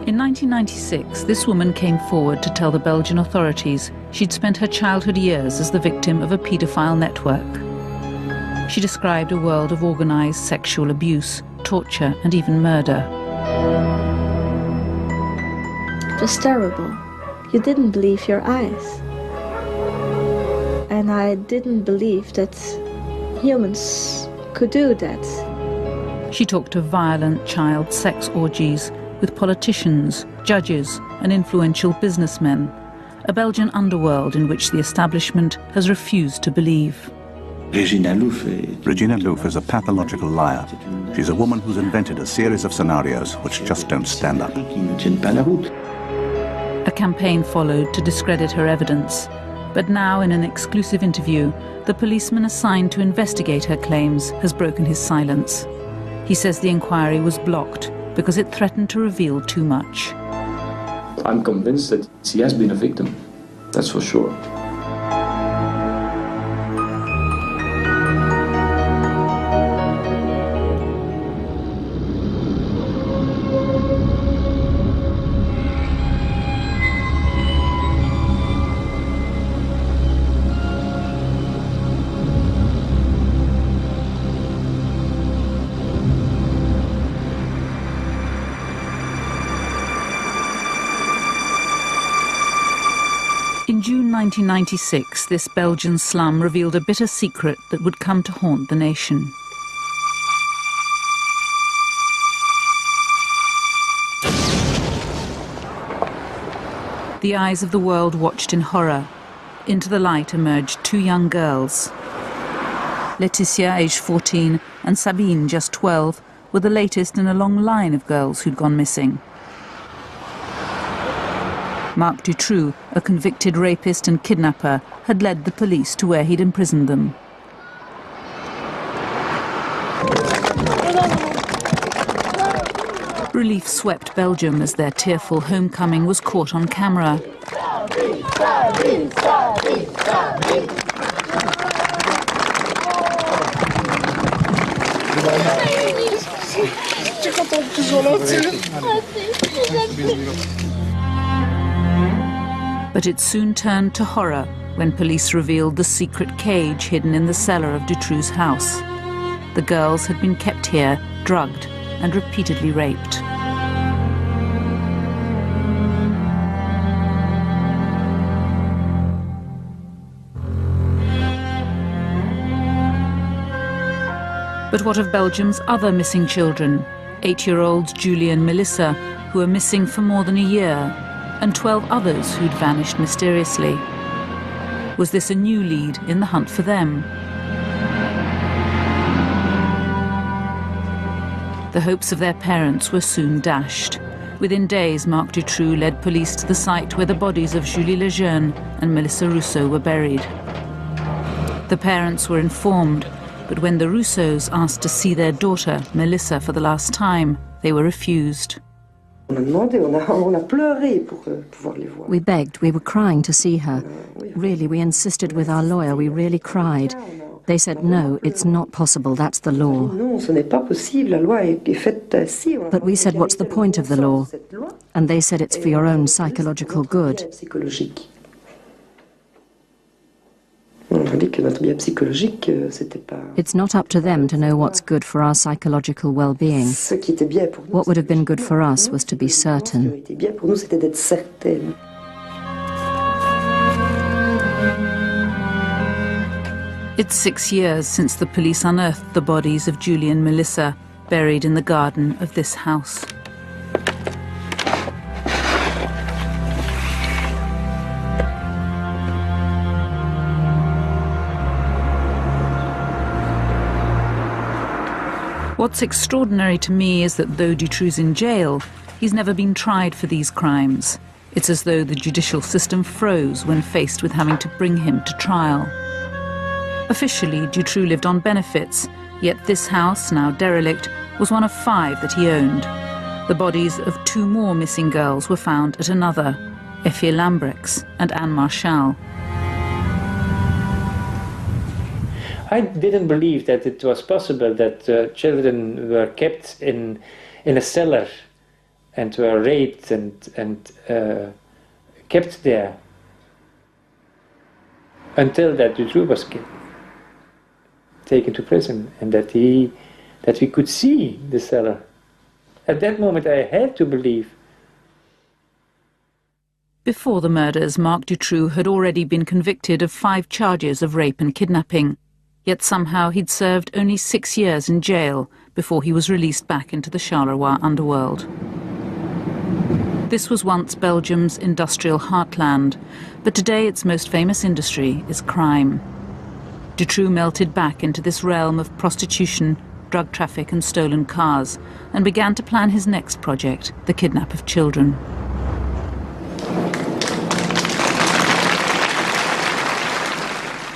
In 1996, this woman came forward to tell the Belgian authorities she'd spent her childhood years as the victim of a pedophile network. She described a world of organised sexual abuse, torture and even murder. It was terrible. You didn't believe your eyes. And I didn't believe that humans could do that. She talked of violent child sex orgies with politicians, judges and influential businessmen, a Belgian underworld in which the establishment has refused to believe. Regina Louf is a pathological liar. She's a woman who's invented a series of scenarios which just don't stand up. A campaign followed to discredit her evidence, but now in an exclusive interview, the policeman assigned to investigate her claims has broken his silence. He says the inquiry was blocked because it threatened to reveal too much. I'm convinced that she has been a victim, that's for sure. In June 1996, this Belgian slum revealed a bitter secret that would come to haunt the nation. The eyes of the world watched in horror. Into the light emerged two young girls. Laetitia, aged 14, and Sabine, just 12, were the latest in a long line of girls who'd gone missing. Marc Dutroux, a convicted rapist and kidnapper, had led the police to where he'd imprisoned them. Relief swept Belgium as their tearful homecoming was caught on camera. But it soon turned to horror when police revealed the secret cage hidden in the cellar of Dutroux's house. The girls had been kept here, drugged and repeatedly raped. But what of Belgium's other missing children? 8-year-olds Julie and Melissa, who were missing for more than a year, and 12 others who'd vanished mysteriously. Was this a new lead in the hunt for them? The hopes of their parents were soon dashed. Within days, Marc Dutroux led police to the site where the bodies of Julie Lejeune and Melissa Rousseau were buried. The parents were informed, but when the Rousseaus asked to see their daughter, Melissa, for the last time, they were refused. We begged, we were crying to see her. Really, we insisted with our lawyer, we really cried. They said, no, it's not possible, that's the law. But we said, what's the point of the law? And they said it's for your own psychological good. It's not up to them to know what's good for our psychological well-being. What would have been good for us was to be certain. It's 6 years since the police unearthed the bodies of Julie and Melissa, buried in the garden of this house. What's extraordinary to me is that though Dutroux's in jail, he's never been tried for these crimes. It's as though the judicial system froze when faced with having to bring him to trial. Officially, Dutroux lived on benefits, yet this house, now derelict, was one of 5 that he owned. The bodies of 2 more missing girls were found at another, Effie Lambrechts and Anne Marchal. I didn't believe that it was possible that children were kept in a cellar and were raped and kept there until that Dutroux was taken to prison, and that we could see the cellar. At that moment I had to believe. Before the murders, Marc Dutroux had already been convicted of 5 charges of rape and kidnapping. Yet somehow he'd served only 6 years in jail before he was released back into the Charleroi underworld. This was once Belgium's industrial heartland, but today its most famous industry is crime. Dutroux melted back into this realm of prostitution, drug traffic and stolen cars, and began to plan his next project, the kidnap of children.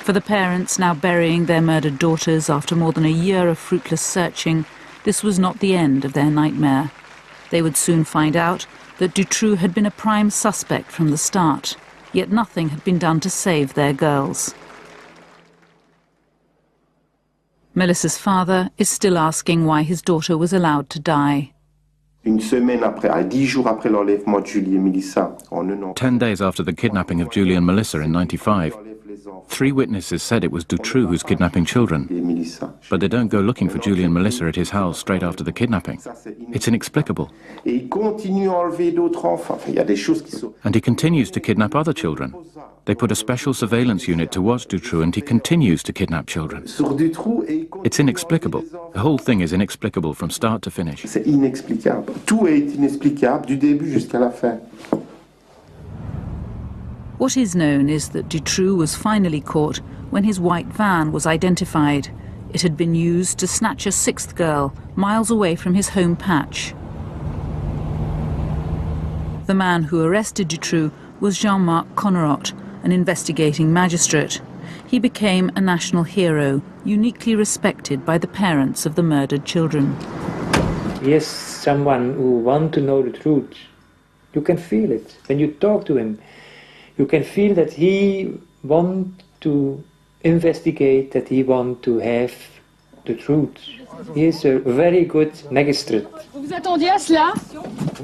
For the parents now burying their murdered daughters after more than a year of fruitless searching, this was not the end of their nightmare. They would soon find out that Dutroux had been a prime suspect from the start, yet nothing had been done to save their girls. Melissa's father is still asking why his daughter was allowed to die. 10 days after the kidnapping of Julie and Melissa in '95, 3 witnesses said it was Dutroux who's kidnapping children. But they don't go looking for Julie and Melissa at his house straight after the kidnapping. It's inexplicable. And he continues to kidnap other children. They put a special surveillance unit to watch Dutroux, and he continues to kidnap children. It's inexplicable. The whole thing is inexplicable from start to finish. What is known is that Dutroux was finally caught when his white van was identified. It had been used to snatch a 6th girl miles away from his home patch. The man who arrested Dutroux was Jean-Marc Connerot, an investigating magistrate. He became a national hero, uniquely respected by the parents of the murdered children. He is someone who wants to know the truth. You can feel it. When you talk to him, you can feel that he wants to investigate, that he wants to have the truth. He is a very good magistrate.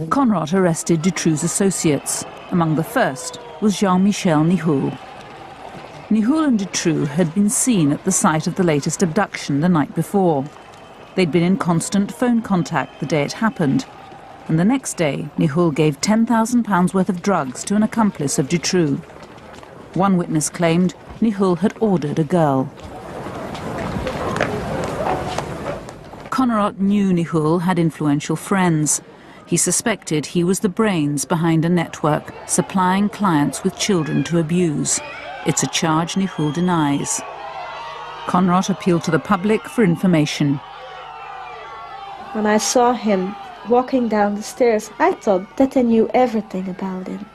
Connerot arrested Dutroux's associates. Among the first was Jean-Michel Nihoul. Nihoul and Dutroux had been seen at the site of the latest abduction the night before. They'd been in constant phone contact the day it happened. And the next day, Nihoul gave £10,000 worth of drugs to an accomplice of Dutroux. One witness claimed Nihoul had ordered a girl. Connerot knew Nihoul had influential friends. He suspected he was the brains behind a network supplying clients with children to abuse. It's a charge Nihoul denies. Connerot appealed to the public for information. When I saw him walking down the stairs, I thought that I knew everything about him.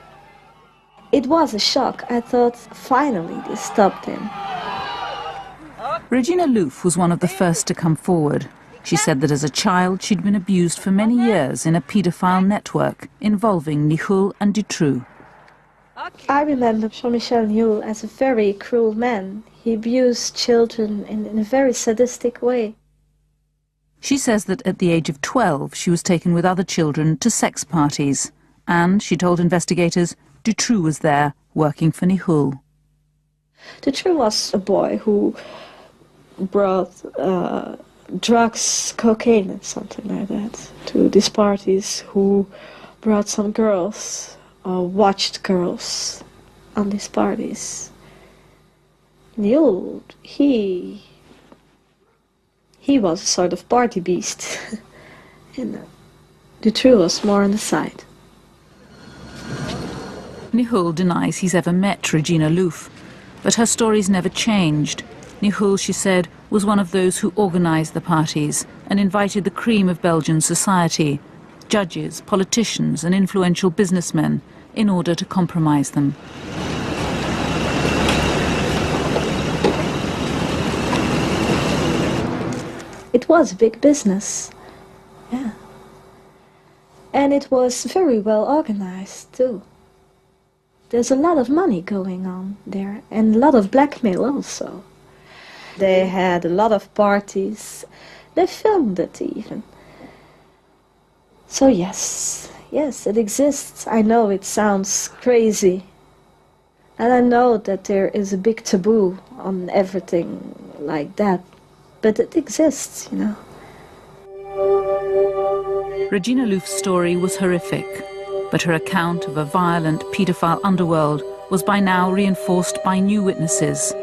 It was a shock. I thought, finally, they stopped him. Regina Lauh was one of the first to come forward. She said that as a child she'd been abused for many years in a pedophile network involving Nihoul and Dutroux. I remember Jean-Michel Nihoul as a very cruel man. He abused children in a very sadistic way. She says that at the age of 12 she was taken with other children to sex parties, and, she told investigators, Dutroux was there working for Nihoul. Dutroux was a boy who brought drugs, cocaine and something like that to these parties, who brought some girls or watched girls on these parties. Nihoul, he was a sort of party beast. And Dutroux was more on the side. Nihoul denies he's ever met Regina Lauh, but her stories never changed. Nihoul, she said, was one of those who organised the parties and invited the cream of Belgian society, judges, politicians and influential businessmen, in order to compromise them. It was big business, yeah. And it was very well organized, too. There's a lot of money going on there, and a lot of blackmail also. They had a lot of parties. They filmed it even. So yes, Yes, it exists. I know it sounds crazy. And I know that there is a big taboo on everything like that. But it exists, you know. Regina Louw's story was horrific, but her account of a violent pedophile underworld was by now reinforced by new witnesses,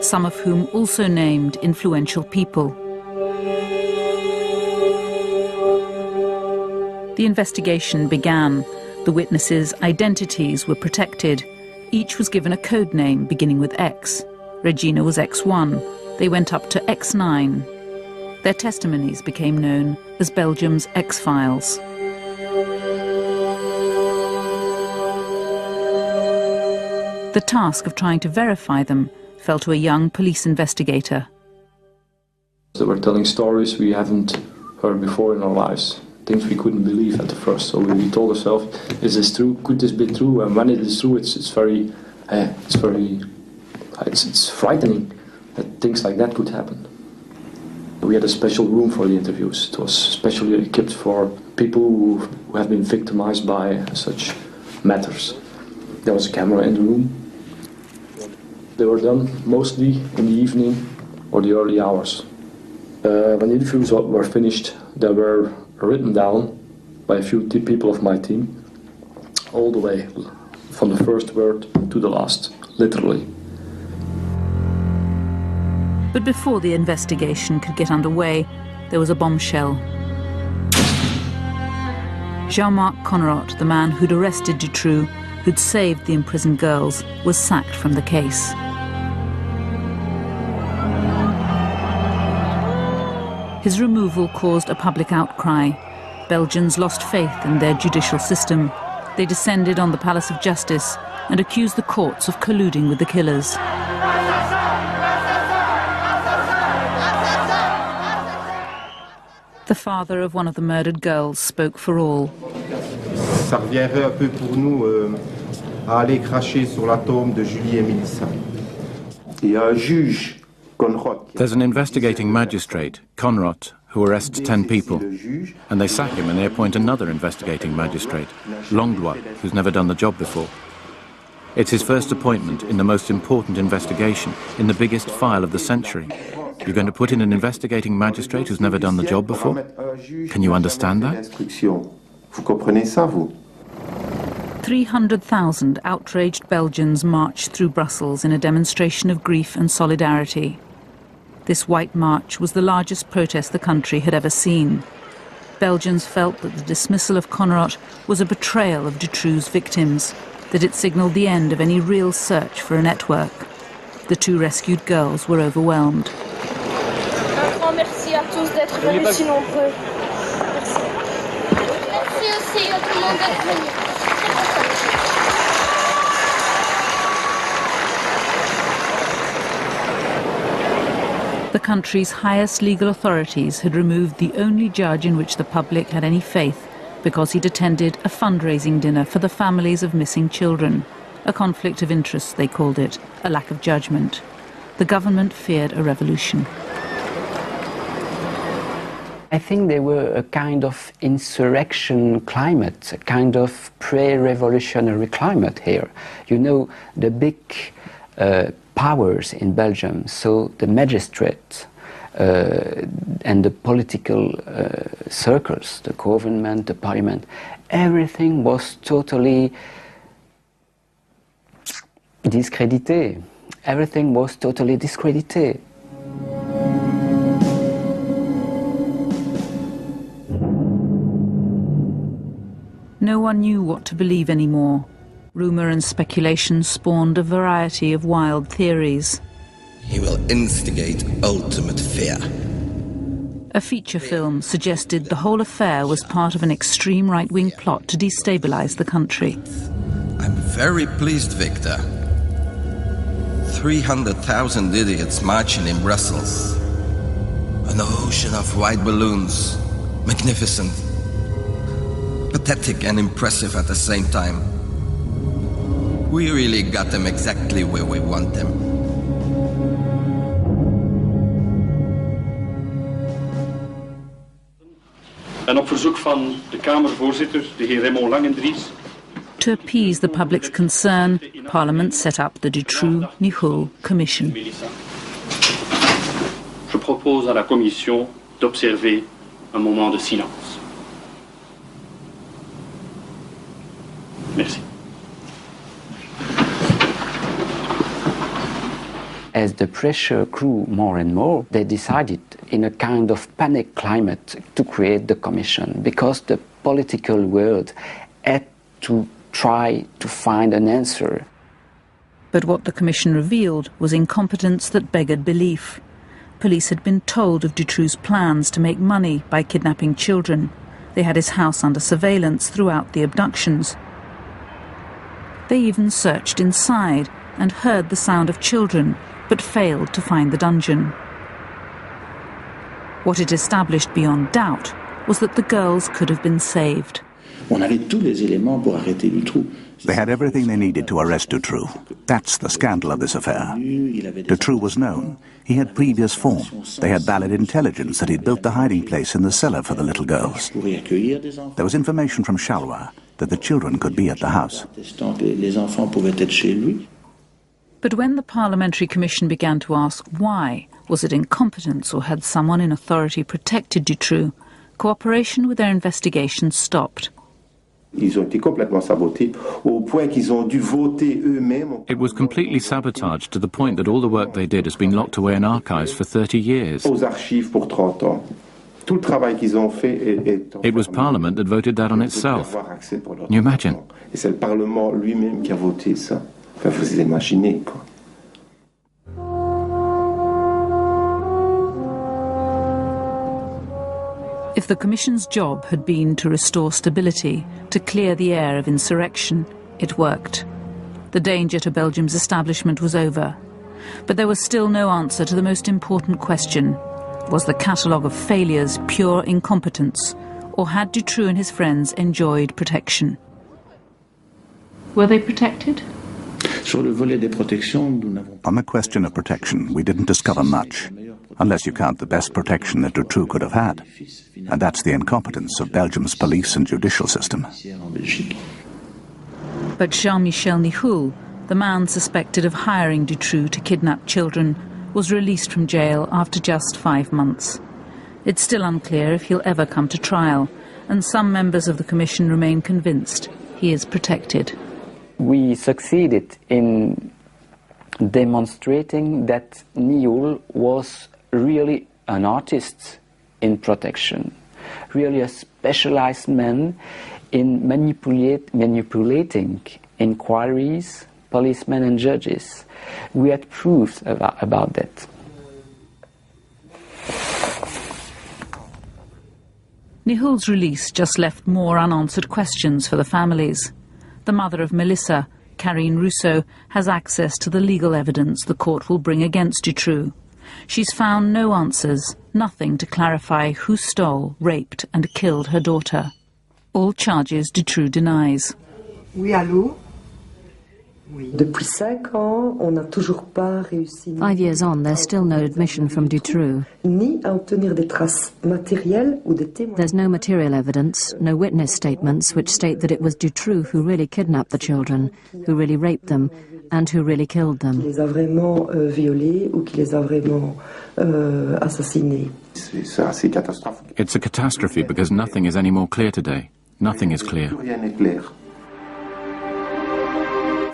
some of whom also named influential people. The investigation began. The witnesses' identities were protected. Each was given a code name beginning with X. Regina was X1. They went up to X9. Their testimonies became known as Belgium's X-Files. The task of trying to verify them fell to a young police investigator. They were telling stories we haven't heard before in our lives, things we couldn't believe at the first. So we told ourselves, is this true? Could this be true? And when it is true, it's frightening that things like that could happen. We had a special room for the interviews. It was specially equipped for people who have been victimized by such matters. There was a camera in the room. They were done mostly in the evening or the early hours. When the interviews were finished, they were written down by a few people of my team, all the way from the first word to the last, literally. But before the investigation could get underway, there was a bombshell. Jean-Marc Conrot, the man who'd arrested Dutroux, who'd saved the imprisoned girls, was sacked from the case. His removal caused a public outcry. Belgians lost faith in their judicial system. They descended on the Palace of Justice and accused the courts of colluding with the killers. The father of one of the murdered girls spoke for all. Ça reviendrait un peu pour nous à aller cracher sur la tombe de Julie et Mélissa. Il y a un juge. There's an investigating magistrate, Conrot, who arrests 10 people, and they sack him and they appoint another investigating magistrate, Langlois, who's never done the job before. It's his first appointment in the most important investigation, in the biggest file of the century. You're going to put in an investigating magistrate who's never done the job before? Can you understand that? 300,000 outraged Belgians marched through Brussels in a demonstration of grief and solidarity. This white march was the largest protest the country had ever seen. Belgians felt that the dismissal of Conrot was a betrayal of Dutroux's victims, that it signalled the end of any real search for a network. The two rescued girls were overwhelmed. Un grand merci à tous d'être venus si nombreux. Merci. Merci aussi à tout le monde d'être venu. The country's highest legal authorities had removed the only judge in which the public had any faith because he'd attended a fundraising dinner for the families of missing children. A conflict of interest, they called it, a lack of judgment. The government feared a revolution. I think there were a kind of insurrection climate, a kind of pre-revolutionary climate here. You know, the big powers in Belgium, so the magistrate and the political circles, the government, the parliament, everything was totally discredited. Everything was totally discredited. No one knew what to believe anymore. Rumour and speculation spawned a variety of wild theories. He will instigate ultimate fear. A feature film suggested the whole affair was part of an extreme right-wing plot to destabilise the country. I'm very pleased, Victor. 300,000 idiots marching in Brussels. An ocean of white balloons. Magnificent. Pathetic and impressive at the same time. We really got them exactly where we want them. En op verzoek van de Kamervoorzitter, de heer Raymond Langendries. To appease the public's concern, Parliament set up the Dutroux-Nihoul Commission. Je propose à la Commission d'observer un moment de silence. Merci. As the pressure grew more and more, they decided in a kind of panic climate to create the commission because the political world had to try to find an answer. But what the commission revealed was incompetence that beggared belief. Police had been told of Dutroux' plans to make money by kidnapping children. They had his house under surveillance throughout the abductions. They even searched inside and heard the sound of children, but failed to find the dungeon. What it established beyond doubt was that the girls could have been saved. They had everything they needed to arrest Dutroux. That's the scandal of this affair. Dutroux was known. He had previous form. They had valid intelligence that he'd built the hiding place in the cellar for the little girls. There was information from Charleroi that the children could be at the house. But when the Parliamentary Commission began to ask why, was it incompetence or had someone in authority protected Dutroux, cooperation with their investigation stopped. It was completely sabotaged to the point that all the work they did has been locked away in archives for 30 years. It was Parliament that voted that on itself. Can you imagine? If the Commission's job had been to restore stability, to clear the air of insurrection, it worked. The danger to Belgium's establishment was over. But there was still no answer to the most important question. Was the catalogue of failures pure incompetence, or had Dutroux and his friends enjoyed protection? Were they protected? On the question of protection, we didn't discover much, unless you count the best protection that Dutroux could have had. And that's the incompetence of Belgium's police and judicial system. But Jean-Michel Nihoul, the man suspected of hiring Dutroux to kidnap children, was released from jail after just 5 months. It's still unclear if he'll ever come to trial, and some members of the Commission remain convinced he is protected. We succeeded in demonstrating that Nihoul was really an artist in protection, really a specialized man in manipulating inquiries, policemen and judges. We had proofs about that. Nihoul's release just left more unanswered questions for the families. The mother of Melissa, Karine Rousseau, has access to the legal evidence the court will bring against Dutroux. She's found no answers, nothing to clarify who stole, raped and killed her daughter. All charges Dutroux denies. Oui, allô? 5 years on, there's still no admission from Dutroux. There's no material evidence, no witness statements which state that it was Dutroux who really kidnapped the children, who really raped them, and who really killed them. It's a catastrophe because nothing is any more clear today. Nothing is clear.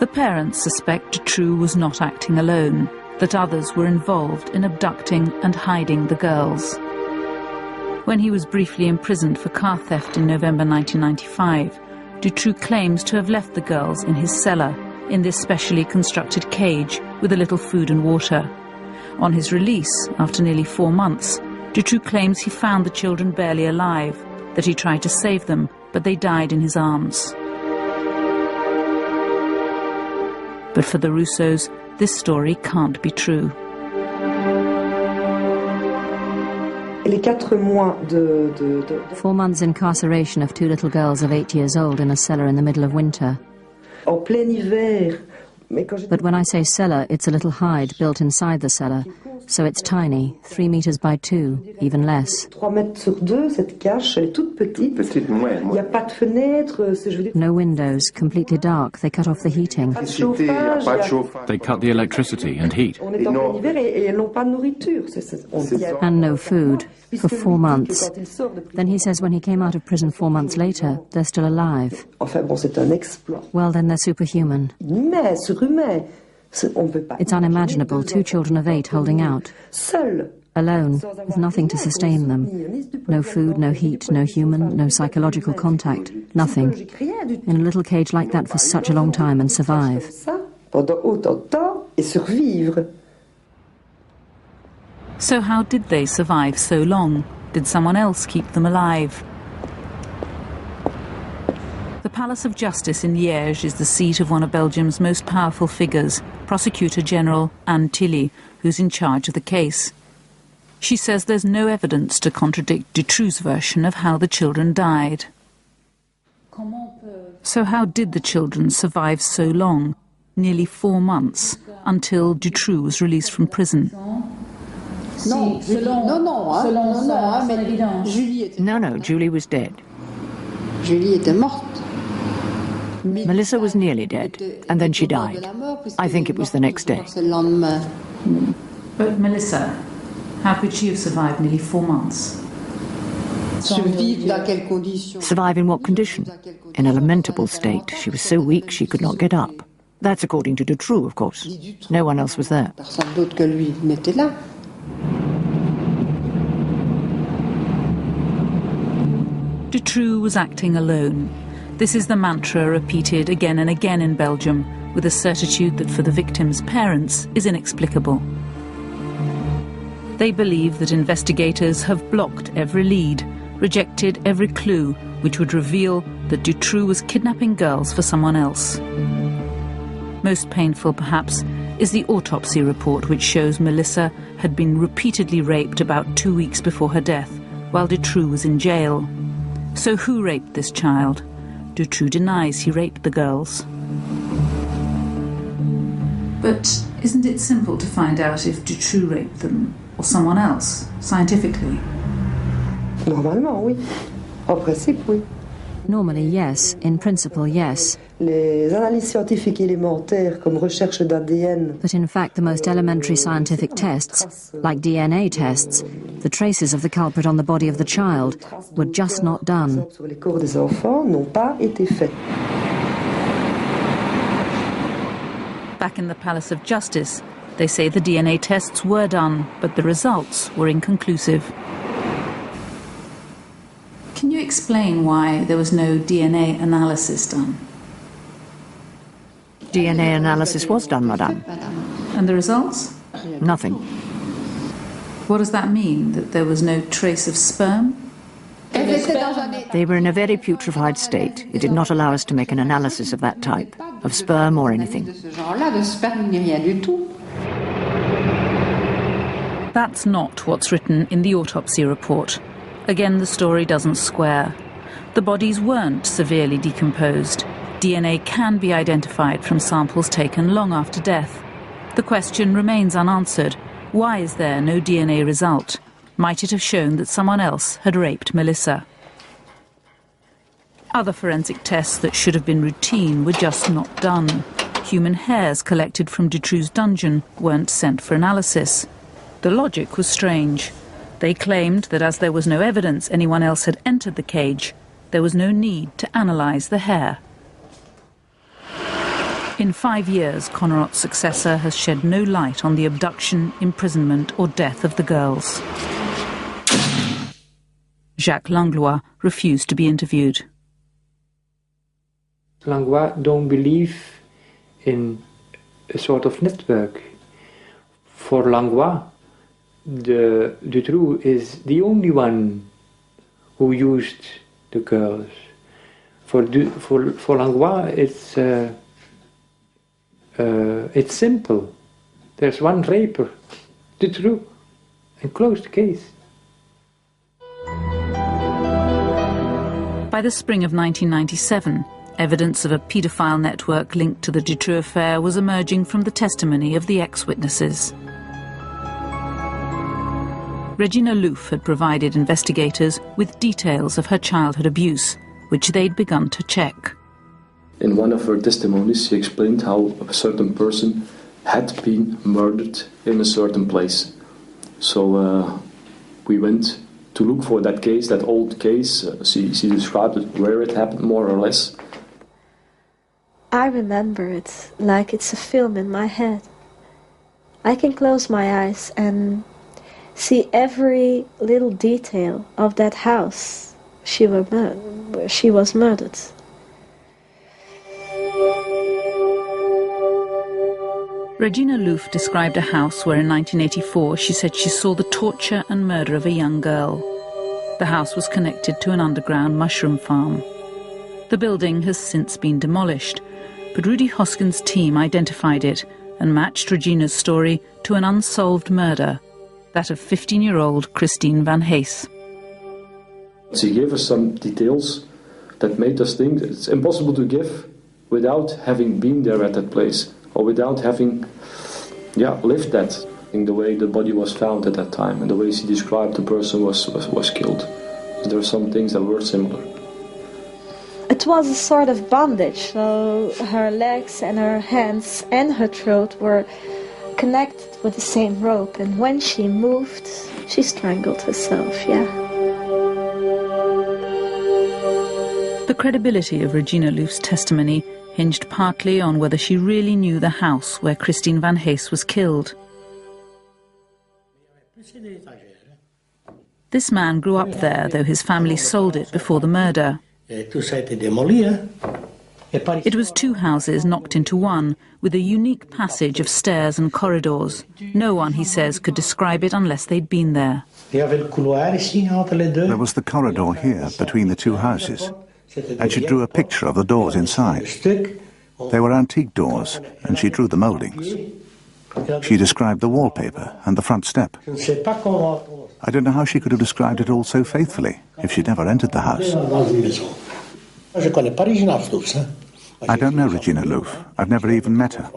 The parents suspect Dutroux was not acting alone, that others were involved in abducting and hiding the girls. When he was briefly imprisoned for car theft in November 1995, Dutroux claims to have left the girls in his cellar, in this specially constructed cage with a little food and water. On his release, after nearly 4 months, Dutroux claims he found the children barely alive, that he tried to save them, but they died in his arms. But for the Rousseaus, this story can't be true. 4 months incarceration of 2 little girls of 8 years old in a cellar in the middle of winter. But when I say cellar, it's a little hide built inside the cellar, So it's tiny, 3 meters by 2, even less. No windows, completely dark. They cut off the heating. They cut the electricity and heat. And no food, for 4 months. Then he says when he came out of prison 4 months later, they're still alive. Well, then they're superhuman. It's unimaginable, 2 children of 8 holding out. Alone, with nothing to sustain them. No food, no heat, no human, no psychological contact, nothing. In a little cage like that for such a long time and survive. So how did they survive so long? Did someone else keep them alive? The Palace of Justice in Liège is the seat of one of Belgium's most powerful figures, Prosecutor General Anne Tilly, who's in charge of the case. She says there's no evidence to contradict Dutroux' version of how the children died. So how did the children survive so long, nearly 4 months, until Dutroux was released from prison? No, Julie was dead. Melissa was nearly dead, and then she died. I think it was the next day. But Melissa, how could she have survived nearly 4 months? Survive in what condition? In a lamentable state. She was so weak she could not get up. That's according to Dutroux, of course. No one else was there. Dutroux was acting alone. This is the mantra repeated again and again in Belgium, with a certitude that for the victim's parents is inexplicable. They believe that investigators have blocked every lead, rejected every clue which would reveal that Dutroux was kidnapping girls for someone else. Most painful, perhaps, is the autopsy report which shows Melissa had been repeatedly raped about 2 weeks before her death, while Dutroux was in jail. So who raped this child? Dutroux denies he raped the girls. But isn't it simple to find out if Dutroux raped them or someone else, scientifically? Normalement, oui. En principe, oui. Normally, yes. In principle, yes. Les analyses scientifiques élémentaires comme recherche d'ADN. But in fact, the most elementary scientific tests, like DNA tests, the traces of the culprit on the body of the child, were just not done. Sur les corps des enfants n'ont pas été faits. Back in the Palace of Justice, they say the DNA tests were done, but the results were inconclusive. Can you explain why there was no DNA analysis done? DNA analysis was done, madame. And the results? Nothing. What does that mean, that there was no trace of sperm? They were in a very putrefied state. It did not allow us to make an analysis of that type, of sperm or anything. That's not what's written in the autopsy report. Again, the story doesn't square. The bodies weren't severely decomposed. DNA can be identified from samples taken long after death. The question remains unanswered. Why is there no DNA result? Might it have shown that someone else had raped Melissa? Other forensic tests that should have been routine were just not done. Human hairs collected from Dutroux' dungeon weren't sent for analysis. The logic was strange. They claimed that as there was no evidence anyone else had entered the cage, there was no need to analyse the hair. In 5 years, Connerott's successor has shed no light on the abduction, imprisonment or death of the girls. Jacques Langlois refused to be interviewed. Langlois don't believe in a sort of network. For Langlois, Dutroux is the only one who used the girls. For Langlois, it's simple. There's one raper, Dutroux, and close the case. By the spring of 1997, evidence of a paedophile network linked to the Dutroux affair was emerging from the testimony of the ex-witnesses. Regina Lauh had provided investigators with details of her childhood abuse, which they'd begun to check. In one of her testimonies, she explained how a certain person had been murdered in a certain place. So we went to look for that case, that old case. She described it, where it happened, more or less. I remember it like it's a film in my head. I can close my eyes and see every little detail of that house where she was murdered. Regina Lauh described a house where in 1984 she said she saw the torture and murder of a young girl. The house was connected to an underground mushroom farm. The building has since been demolished, but Rudy Hoskin's team identified it and matched Regina's story to an unsolved murder, that of 15-year-old Christine Van Hees. She gave us some details that made us think that it's impossible to give without having been there at that place, or without having lived that, in the way the body was found at that time and the way she described the person was killed. There are some things that were similar. It was a sort of bondage, so her legs and her hands and her throat were connected with the same rope, and when she moved, she strangled herself, The credibility of Regina Laugh's testimony hinged partly on whether she really knew the house where Christine Van Hees was killed. This man grew up there, though his family sold it before the murder. It was two houses knocked into one, with a unique passage of stairs and corridors. No one, he says, could describe it unless they'd been there. There was the corridor here between the two houses, and she drew a picture of the doors inside. They were antique doors, and she drew the mouldings. She described the wallpaper and the front step. I don't know how she could have described it all so faithfully if she'd never entered the house. I don't know Regina Lauh. I've never even met her.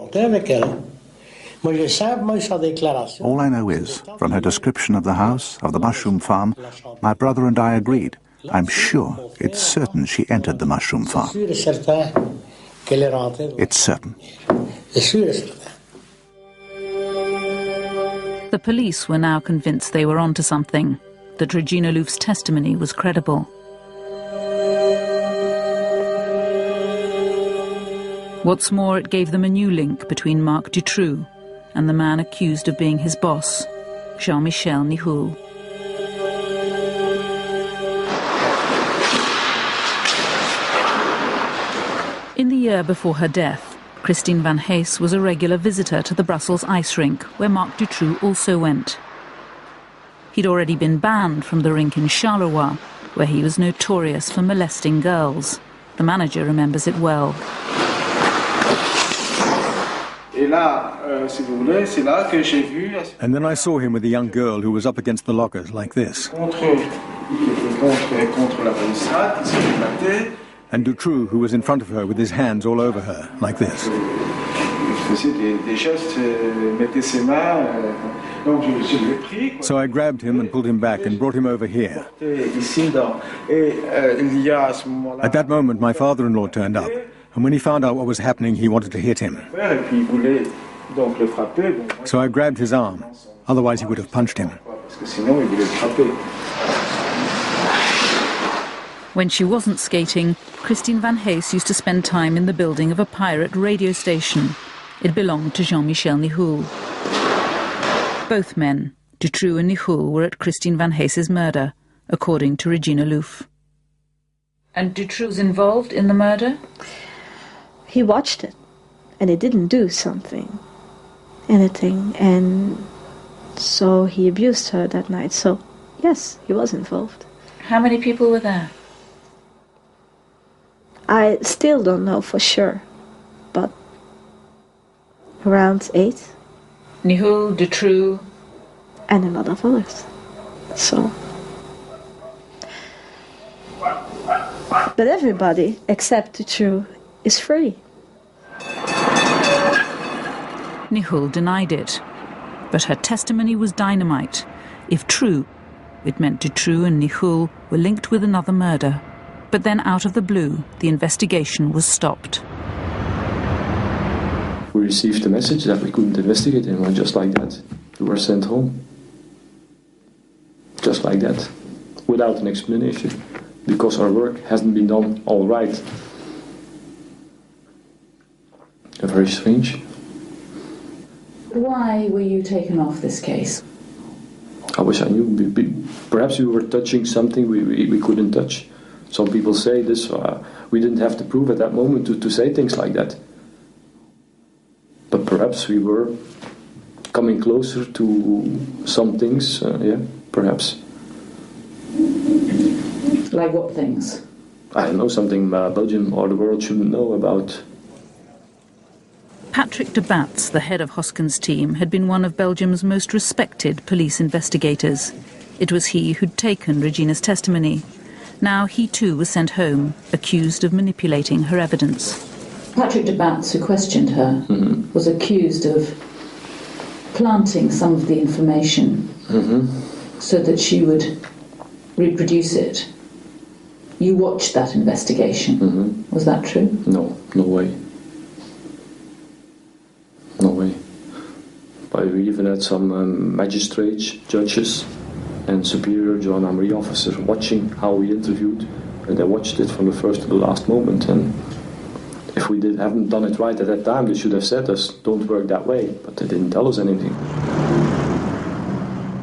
All I know is, from her description of the house, of the mushroom farm, my brother and I agreed. I'm sure, it's certain she entered the mushroom farm. It's certain. The police were now convinced they were onto something, that Regina Laugh's testimony was credible. What's more, it gave them a new link between Marc Dutroux and the man accused of being his boss, Jean-Michel Nihoul. In the year before her death, Christine Van Hees was a regular visitor to the Brussels ice rink, where Marc Dutroux also went. He'd already been banned from the rink in Charleroi, where he was notorious for molesting girls. The manager remembers it well. And then I saw him with a young girl who was up against the lockers like this. And Dutroux, who was in front of her with his hands all over her, like this. So I grabbed him and pulled him back and brought him over here. At that moment, my father-in-law turned up, and when he found out what was happening, he wanted to hit him. So I grabbed his arm, otherwise he would have punched him. When she wasn't skating, Christine Van Hees used to spend time in the building of a pirate radio station. It belonged to Jean-Michel Nihoul. Both men, Dutroux and Nihoul, were at Christine Van Hees's murder, according to Regina Lauh. And Dutroux's involved in the murder? He watched it, and he didn't do anything, and so he abused her that night. So, yes, he was involved. How many people were there? I still don't know for sure, but around 8. Nihoul, Dutroux, and a lot of others. So, but everybody except Dutroux is free. Nihoul denied it, but her testimony was dynamite. If true, it meant Dutroux and Nichoul were linked with another murder. But then out of the blue, the investigation was stopped. We received a message that we couldn't investigate anymore, just like that. We were sent home. Just like that. Without an explanation. Because our work hasn't been done all right. Very strange. Why were you taken off this case? I wish I knew. Perhaps we were touching something we couldn't touch. Some people say this, we didn't have to prove at that moment to say things like that. But perhaps we were coming closer to some things, yeah, perhaps. Like what things? I don't know, something Belgium or the world shouldn't know about. Patrick de Batz, the head of Hosken's team, had been one of Belgium's most respected police investigators. It was he who'd taken Regina's testimony. Now he too was sent home, accused of manipulating her evidence. Patrick de Batz, who questioned her, was accused of planting some of the information so that she would reproduce it. You watched that investigation. Was that true? No, no way. No way. But we even had some magistrates, judges, and superior gendarmerie officers watching how we interviewed, and they watched it from the first to the last moment. And if we haven't done it right at that time, they should have said us, don't work that way, but they didn't tell us anything.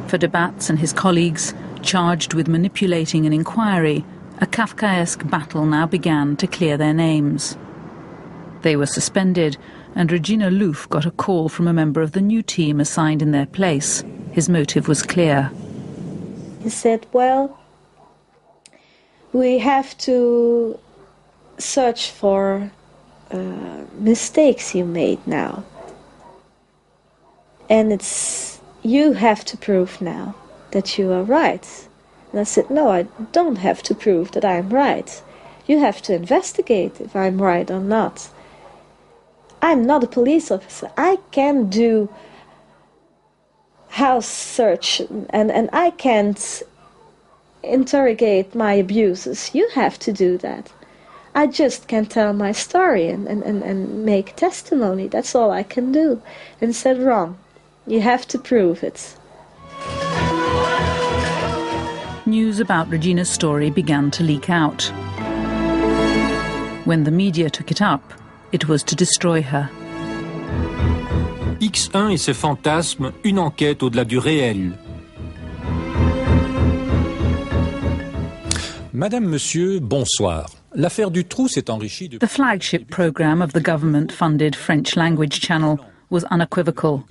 For de Batz and his colleagues, charged with manipulating an inquiry, a Kafkaesque battle now began to clear their names. They were suspended, and Regina Lauh got a call from a member of the new team assigned in their place. His motive was clear. He said, well, we have to search for mistakes you made now. And you have to prove now that you are right. And I said, no, I don't have to prove that I'm right. You have to investigate if I'm right or not. I'm not a police officer. I can do house search and I can't interrogate my abusers. You have to do that. I just can tell my story and make testimony. That's all I can do. And he said, wrong. You have to prove it. News about Regina's story began to leak out. When the media took it up, it was to destroy her. X1 et ses fantasmes, une enquête au-delà du réel. Madame, Monsieur, bonsoir. L'affaire Dutroux s'est enrichie de... The flagship programme of the government-funded French language channel was unequivocal.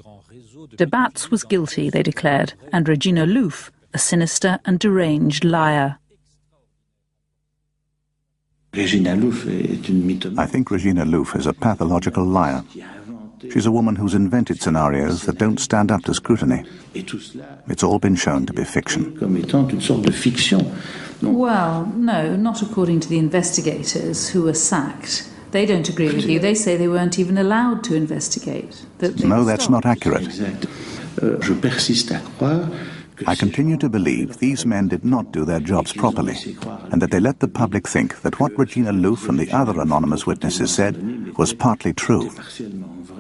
De Batz was guilty, they declared, and Regina Lauh a sinister and deranged liar. I think Regina Lauh is a pathological liar. She's a woman who's invented scenarios that don't stand up to scrutiny. It's all been shown to be fiction. Well, no, not according to the investigators who were sacked. They don't agree with you. They say they weren't even allowed to investigate. No, that's not accurate. I continue to believe these men did not do their jobs properly, and that they let the public think that what Regina Lauh and the other anonymous witnesses said was partly true.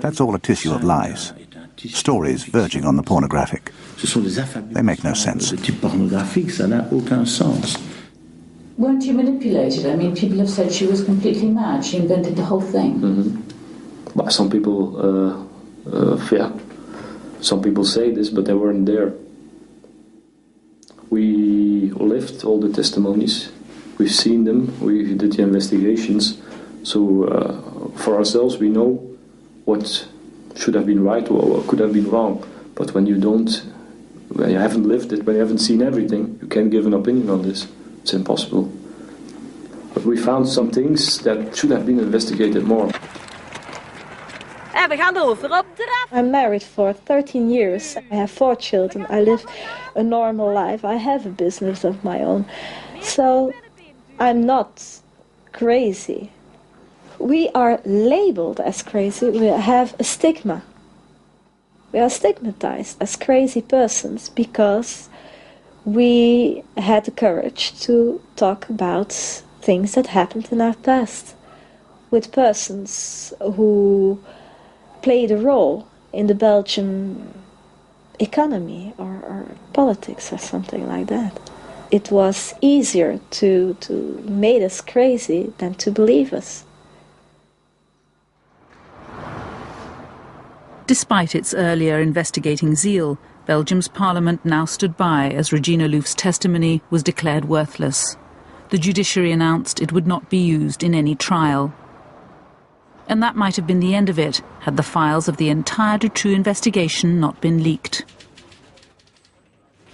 That's all a tissue of lies. Stories verging on the pornographic. They make no sense. Weren't you manipulated? I mean, people have said she was completely mad. She invented the whole thing. But some people, some people say this, but they weren't there. We lived all the testimonies. We've seen them. We did the investigations. So for ourselves, we know what should have been right or what could have been wrong. But when you haven't lived it, when you haven't seen everything, you can't give an opinion on this. It's impossible. But we found some things that should have been investigated more. I'm married for 13 years. I have 4 children. I live a normal life. I have a business of my own. So I'm not crazy. We are labeled as crazy. We have a stigma. We are stigmatized as crazy persons because we had the courage to talk about things that happened in our past with persons who played a role in the Belgian economy or politics or something like that. It was easier to make us crazy than to believe us. Despite its earlier investigating zeal, Belgium's parliament now stood by as Regina Louw's testimony was declared worthless. The judiciary announced it would not be used in any trial. And that might have been the end of it, had the files of the entire Dutroux investigation not been leaked.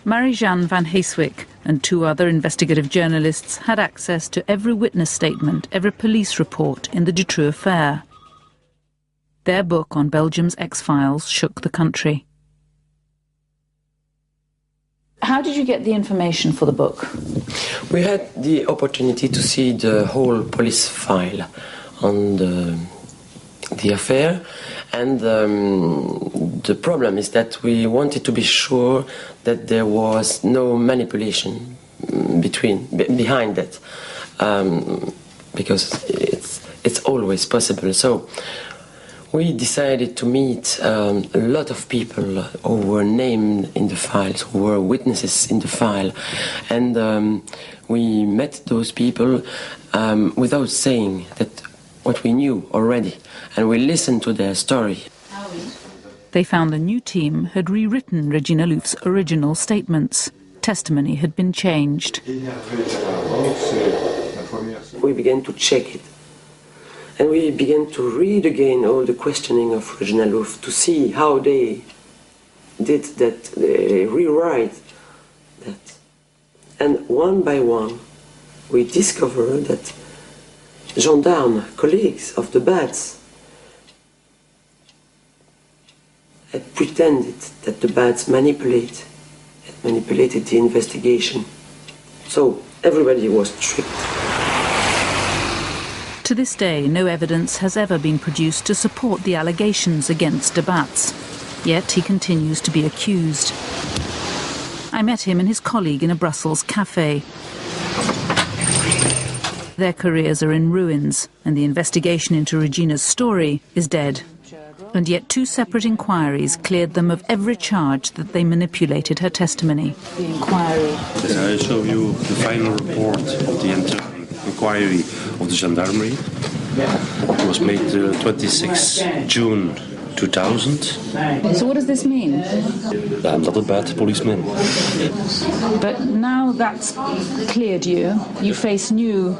Marie-Jeanne van Heeswijk and 2 other investigative journalists had access to every witness statement, every police report in the Dutroux affair. Their book on Belgium's X-Files shook the country. How did you get the information for the book? We had the opportunity to see the whole police file on the affair, and the problem is that we wanted to be sure that there was no manipulation behind that, because it's always possible. So we decided to meet a lot of people who were named in the files, who were witnesses in the file, and we met those people without saying that what we knew already, and we listened to their story. They found the new team had rewritten Regina Louw's original statements. Testimony had been changed. We began to check it, and we began to read again all the questioning of Regina Louw to see how they did that, they rewrite that. And one by one, we discovered that gendarme colleagues of the Baths had pretended that the Baths manipulated the investigation. So everybody was tricked. To this day, no evidence has ever been produced to support the allegations against de Baths. Yet he continues to be accused. I met him and his colleague in a Brussels cafe. Their careers are in ruins, and the investigation into Regina's story is dead. And yet 2 separate inquiries cleared them of every charge that they manipulated her testimony. The inquiry. I show you the final report of the inquiry of the gendarmerie. It was made 26 June 2000. So what does this mean? I'm not a bad policeman. But now that's cleared you. You face new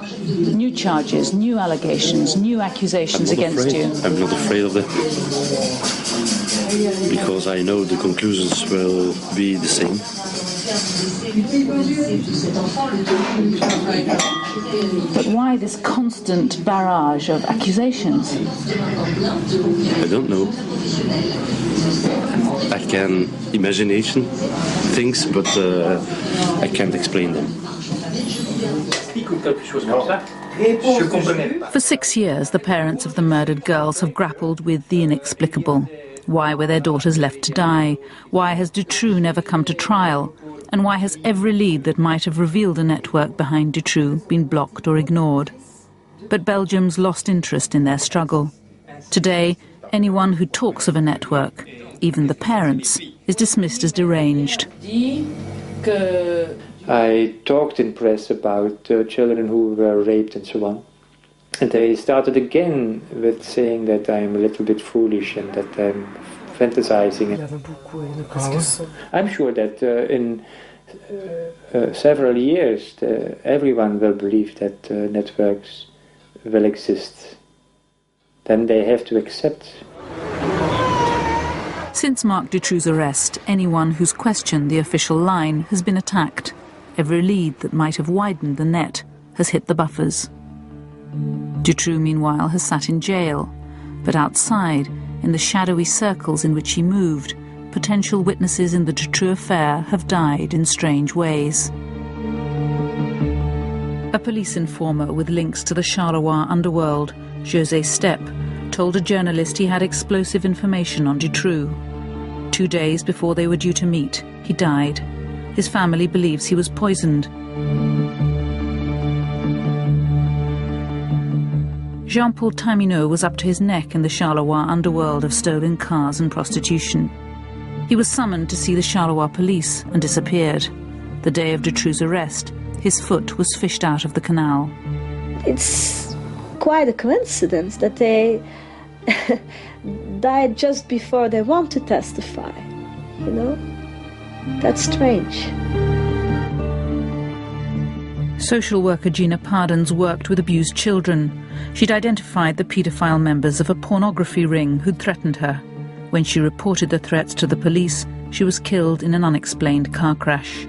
charges, new allegations, new accusations against you. I'm not afraid of that. Because I know the conclusions will be the same. But why this constant barrage of accusations? I don't know. I can imagination things, but I can't explain them. For 6 years, the parents of the murdered girls have grappled with the inexplicable. Why were their daughters left to die? Why has Dutroux never come to trial? And why has every lead that might have revealed a network behind Dutroux been blocked or ignored? But Belgium's lost interest in their struggle. Today, anyone who talks of a network, even the parents, is dismissed as deranged. I talked in press about children who were raped and so on. And they started again with saying that I'm a little bit foolish and that I'm fantasizing. I'm sure that in several years everyone will believe that networks will exist. Then they have to accept. Since Marc Dutroux's arrest, anyone who's questioned the official line has been attacked. Every lead that might have widened the net has hit the buffers. Dutroux, meanwhile, has sat in jail, but outside, in the shadowy circles in which he moved, potential witnesses in the Dutroux affair have died in strange ways. A police informer with links to the Charleroi underworld, José Steppe, told a journalist he had explosive information on Dutroux. 2 days before they were due to meet, he died. His family believes he was poisoned. Jean-Paul Taminot was up to his neck in the Charleroi underworld of stolen cars and prostitution. He was summoned to see the Charleroi police and disappeared. The day of Dutroux' arrest, his foot was fished out of the canal. It's quite a coincidence that they died just before they want to testify, you know? That's strange. Social worker Gina Pardens worked with abused children. She'd identified the paedophile members of a pornography ring who'd threatened her. When she reported the threats to the police, she was killed in an unexplained car crash.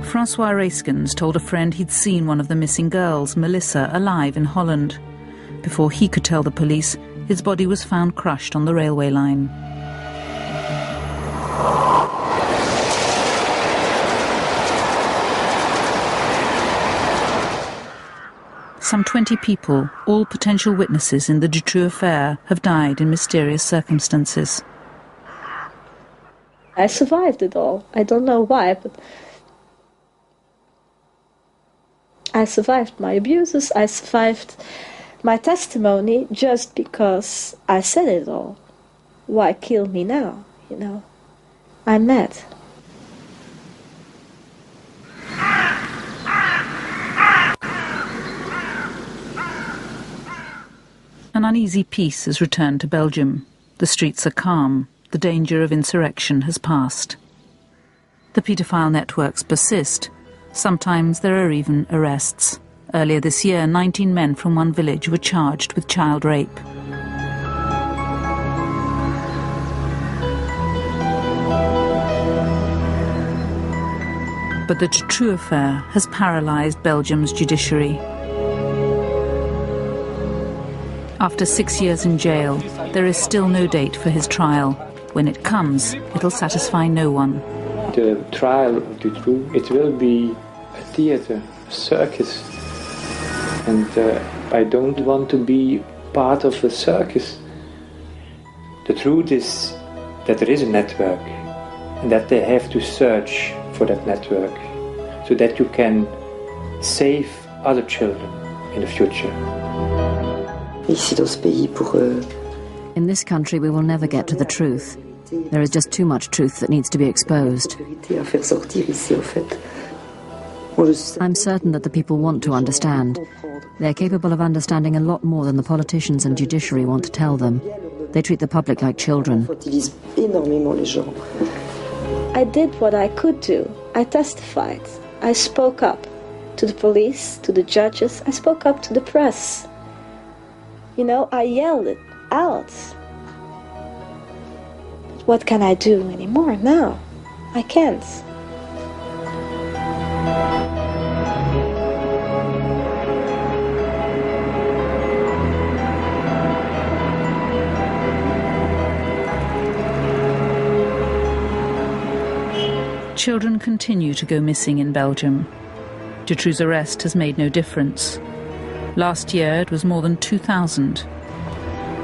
Francois Raiskens told a friend he'd seen one of the missing girls, Melissa, alive in Holland. Before he could tell the police, his body was found crushed on the railway line. Some 20 people, all potential witnesses in the Dutroux affair, have died in mysterious circumstances. I survived it all. I don't know why, but I survived my abuses, I survived my testimony just because I said it all. Why kill me now, you know? I'm mad. An uneasy peace has returned to Belgium. The streets are calm. The danger of insurrection has passed. The paedophile networks persist. Sometimes there are even arrests. Earlier this year, 19 men from one village were charged with child rape. But the Dutroux affair has paralysed Belgium's judiciary. After 6 years in jail, there is still no date for his trial. When it comes, it'll satisfy no one. The trial of Dutroux, it will be a theatre, a circus. And I don't want to be part of a circus. The truth is that there is a network and that they have to search for that network so that you can save other children in the future. In this country, we will never get to the truth. There is just too much truth that needs to be exposed. I'm certain that the people want to understand. They're capable of understanding a lot more than the politicians and judiciary want to tell them. They treat the public like children. I did what I could do. I testified. I spoke up to the police, to the judges. I spoke up to the press. You know, I yelled it out. What can I do anymore now? I can't. Children continue to go missing in Belgium. Dutroux' arrest has made no difference. Last year it was more than 2,000.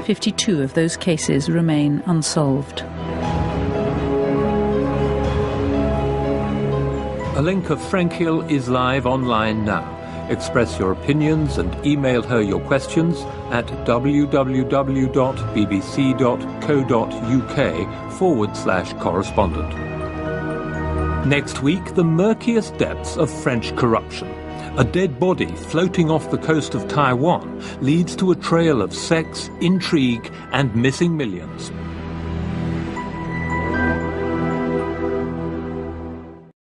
52 of those cases remain unsolved. A link of Frenkiel is live online now. Express your opinions and email her your questions at www.bbc.co.uk/correspondent. Next week, the murkiest depths of French corruption. A dead body floating off the coast of Taiwan leads to a trail of sex, intrigue, and missing millions.